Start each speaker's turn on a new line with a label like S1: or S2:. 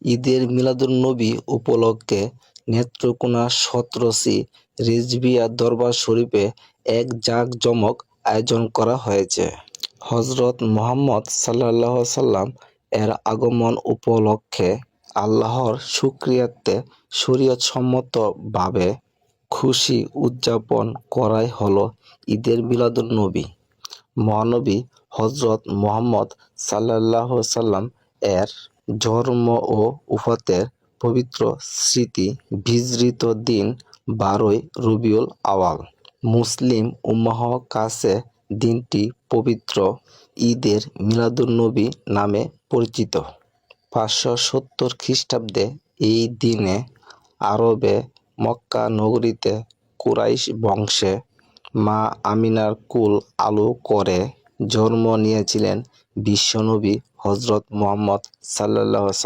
S1: ঈদের মিলাদুন্নবী উপলক্ষে নেত্রকোনা ১৭ রিজভিয়া দরবার শরীফে এক জাঁকজমক আয়োজন করা হয়েছে। হযরত মুহাম্মদ সাল্লাল্লাহু সাল্লাম এর আগমন উপলক্ষে আল্লাহর শুকরিয়াতে শরীয়তসম্মতভাবে খুশি উদযাপন করাই হলো ঈদের মিলাদুন্নবী। মহানবী হযরত মুহাম্মদ সাল্লাল্লাহু সাল্লাম এর জন্ম ও ওফাতের পবিত্র স্মৃতি বিজড়িত দিন ১২ই রবিউল আউয়াল। মুসলিম উম্মাহর কাছে দিনটি পবিত্র ঈদের মিলাদুন্নবী নামে পরিচিত। ৫৭০ খ্রিস্টাব্দে এই দিনে আরবে মক্কা নগরীতে কুরাইশ বংশে মা আমিনার কুল আলো করে জন্ম নিয়েছিলেন বিশ্বনবী হযরত মুহাম্মদ সাল্লাল্লাহু